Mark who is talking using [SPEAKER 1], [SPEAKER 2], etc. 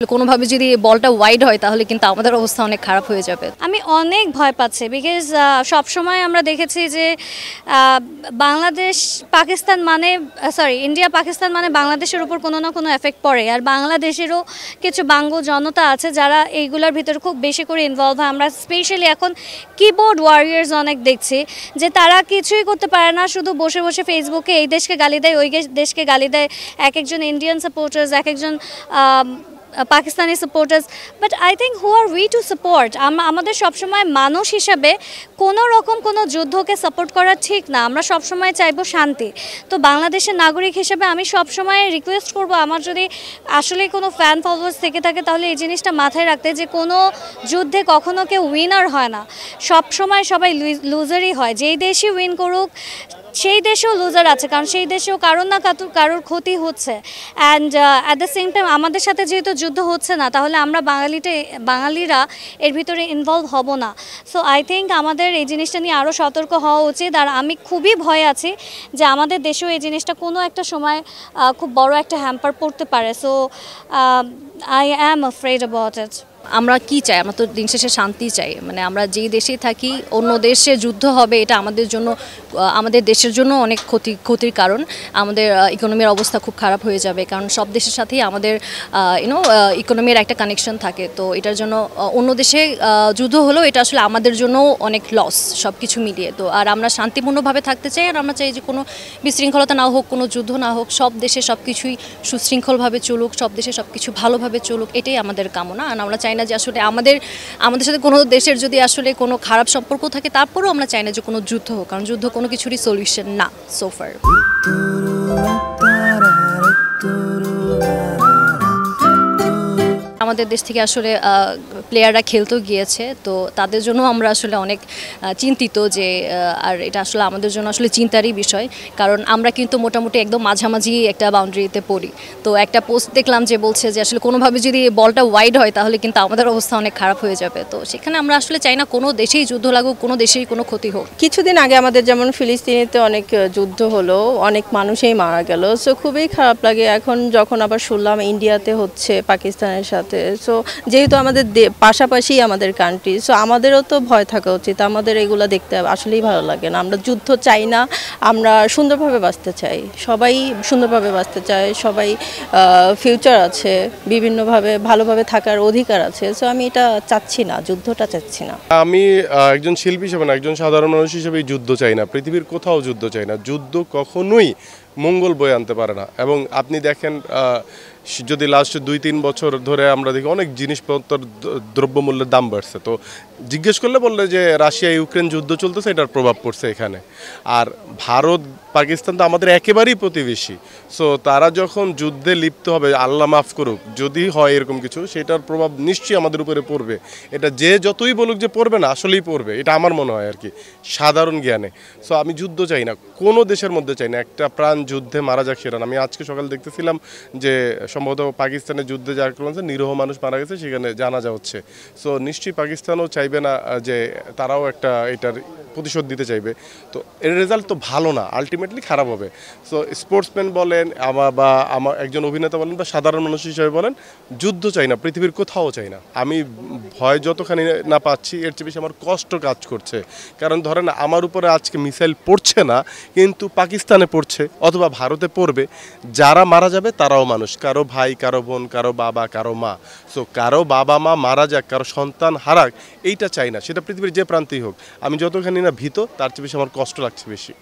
[SPEAKER 1] কোনোভাবে যদি বলটা ওয়াইড হয় তাহলে কিন্তু আমাদের অবস্থা অনেক খারাপ হয়ে যাবে।
[SPEAKER 2] আমি অনেক ভয় পাচ্ছি বিকজ সবসময় আমরা দেখেছি যে বাংলাদেশ পাকিস্তান মানে ইন্ডিয়া পাকিস্তান মানে বাংলাদেশের উপর কোনো না কোনো এফেক্ট পড়ে, আর বাংলাদেশেরও কিছু বাঙ্গু জনতা আছে যারা এইগুলোর ভিতরে খুব বেশি করে ইনভলভ হয়। আমরা স্পেশালি এখন কিবোর্ড ওয়ারিয়ার্স অনেক দেখছি যে তারা কিছুই করতে পারে না, শুধু বসে বসে ফেসবুকে এই দেশকে গালি দেয়, ওই দেশকে গালি দেয়, এক একজন ইন্ডিয়ান সাপোর্টার্স, এক একজন Pakistani supporters. But I think who are we to support? আমাদের সবসময় মানুষ হিসাবে কোনো রকম কোনো যুদ্ধকে সাপোর্ট করা ঠিক না। আমরা সবসময় চাইবো শান্তি। তো বাংলাদেশের নাগরিক হিসেবে আমি সবসময় রিকোয়েস্ট করব, আমার যদি আসলে কোনো ফ্যান ফলোয়ার্স থেকে থাকে তাহলে এই জিনিসটা মাথায় রাখতে, যে কোনো যুদ্ধে কখনো কেউ উইনার হয় না, সবসময় সবাই লুজারই হয়। যেই দেশই উইন করুক সেই দেশেও লুজার আছে, কারণ সেই দেশেও কারোর না কারোর ক্ষতি হচ্ছে। And at the same time আমাদের সাথে যেহেতু যুদ্ধ হচ্ছে না, তাহলে আমরা বাঙালিরা এর ভিতরে ইনভলভ হব না। সো আই থিঙ্ক আমাদের এই জিনিসটা নিয়ে আরও সতর্ক হওয়া উচিত। আর আমি খুবই ভয় আছি যে আমাদের দেশেও এই জিনিসটা কোনো একটা সময় খুব বড় একটা হ্যাম্পার পড়তে পারে। So I am afraid about it.
[SPEAKER 1] আমরা কি চাই? আমরা তো দিন শেষে শান্তি চাই। মানে আমরা যেই দেশেই থাকি, অন্য দেশে যুদ্ধ হবে এটা আমাদের জন্য, আমাদের দেশের জন্য অনেক ক্ষতির কারণ। আমাদের ইকোনমির অবস্থা খুব খারাপ হয়ে যাবে, কারণ সব দেশের সাথেই আমাদের ইকোনমির একটা কানেকশন থাকে। তো এটার জন্য অন্য দেশে যুদ্ধ হলেও এটা আসলে আমাদের জন্য অনেক লস, সব কিছু মিলিয়ে। তো আর আমরা শান্তিপূর্ণভাবে থাকতে চাই, আর আমরা চাই যে কোনো বিশৃঙ্খলতা না হোক, কোনো যুদ্ধ না হোক, সব দেশে সব কিছুই সুশৃঙ্খলভাবে চলুক, সব দেশে সব কিছু ভালোভাবে চলুক, এটাই আমাদের কামনা। আর আমরা চাই না যে আসলে আমাদের সাথে কোনো দেশের যদি আসলে কোনো খারাপ সম্পর্ক থাকে, তারপরেও আমরা চাই না যে কোনো যুদ্ধ হোক, কারণ যুদ্ধ কোনো কিছুরই সলিউশন না সোফার। আমাদের দেশ থেকে আসলে প্লেয়াররা খেলতেও গিয়েছে, তো তাদের জন্য আমরা আসলে অনেক চিন্তিত যে, আর এটা আসলে আমাদের জন্য আসলে চিন্তারই বিষয়, কারণ আমরা কিন্তু মোটামুটি একদম মাঝামাঝি একটা বাউন্ডারিতে পড়ি। তো একটা পোস্ট দেখলাম যে বলছে যে আসলে কোনোভাবে যদি বলটা ওয়াইড হয় তাহলে কিন্তু আমাদের অবস্থা অনেক খারাপ হয়ে যাবে। তো সেখানে আমরা আসলে চাই না কোনো দেশেই যুদ্ধ লাগুক, কোনো দেশেই কোনো ক্ষতি হোক।
[SPEAKER 3] কিছুদিন আগে আমাদের যেমন ফিলিস্তিনিতে অনেক যুদ্ধ হলো, অনেক মানুষই মারা গেল। সো খুবই খারাপ লাগে এখন যখন আবার শুনলাম ইন্ডিয়াতে হচ্ছে পাকিস্তানের সাথে। সো যেহেতু আমাদের পাশাপাশি আমাদের কান্ট্রি, সো আমাদেরও তো ভয় থাকা উচিত। আমাদের এগুলো দেখতে আসলেই ভালো লাগে না। আমরা যুদ্ধ চাই না, আমরা সুন্দরভাবে বাঁচতে চাই, সবাই সুন্দরভাবে বাঁচতে চায়, সবাই ফিউচার আছে, বিভিন্নভাবে ভালোভাবে থাকার অধিকার আছে। সো আমি এটা চাচ্ছি না, যুদ্ধটা চাচ্ছি না।
[SPEAKER 4] আমি একজন শিল্পী হিসেবে না, একজন সাধারণ মানুষ হিসেবে যুদ্ধ চাই না, পৃথিবীর কোথাও যুদ্ধ চাই না। যুদ্ধ কখনোই মঙ্গল বয়ে আনতে পারে না। এবং আপনি দেখেন, যদি লাস্ট 2-3 বছর ধরে আমরা দেখি অনেক জিনিসপত্র দ্রব্যমূল্যের দাম বাড়ছে। তো জিজ্ঞেস করলে বললে যে রাশিয়া ইউক্রেন যুদ্ধ চলতেছে, এটার প্রভাব পড়ছে এখানে। আর ভারত পাকিস্তান তো আমাদের একেবারেই প্রতিবেশী। সো তারা যখন যুদ্ধে লিপ্ত হবে, আল্লাহ মাফ করুক, যদি হয় এরকম কিছু, সেটার প্রভাব নিশ্চয়ই আমাদের উপরে পড়বে। এটা যে যতই বলুক যে পড়বে না, আসলেই পড়বে, এটা আমার মনে হয় আর কি, সাধারণ জ্ঞানে। সো আমি যুদ্ধ চাই না, কোনো দেশের মধ্যে চাই না একটা প্রাণ যুদ্ধে মারা যাক সেটা না। আমি আজকে সকালে দেখতেছিলাম যে সম্ভবত পাকিস্তানের যুদ্ধে যা করছে, নিরীহ মানুষ মারা গেছে, সেখানে জানাজা হচ্ছে। সো নিশ্চয়ই পাকিস্তানও চাইবে না যে তারাও এটার প্রতিশোধ দিতে চাইবে। তো এর রেজাল্ট তো ভালো না, আলটিমেটলি খারাপ হবে। সো স্পোর্টসম্যান বলেন আমার একজন অভিনেতা বলেন বা সাধারণ মানুষ হিসেবে বলেন, যুদ্ধ চাই না, পৃথিবীর কোথাও চাই না। আমি ভয় যতখানি না পাচ্ছি, এর চেয়ে বেশি আমার কষ্ট কাজ করছে। কারণ ধরেন আমার উপরে আজকে মিসাইল পড়ছে না, কিন্তু পাকিস্তানে পড়ছে অথবা ভারতে পড়বে, যারা মারা যাবে তারাও মানুষ, কারো ভাই, কারো বোন, কারো বাবা, কারো মা। সো কারো বাবা মা মারা যাক, কারো সন্তান হারাক, এইটা চাই না, সেটা পৃথিবীর যে প্রান্তেই হোক। আমি যতখানি না ভীত, তার চেয়ে বেশি আমার কষ্ট লাগছে বেশি।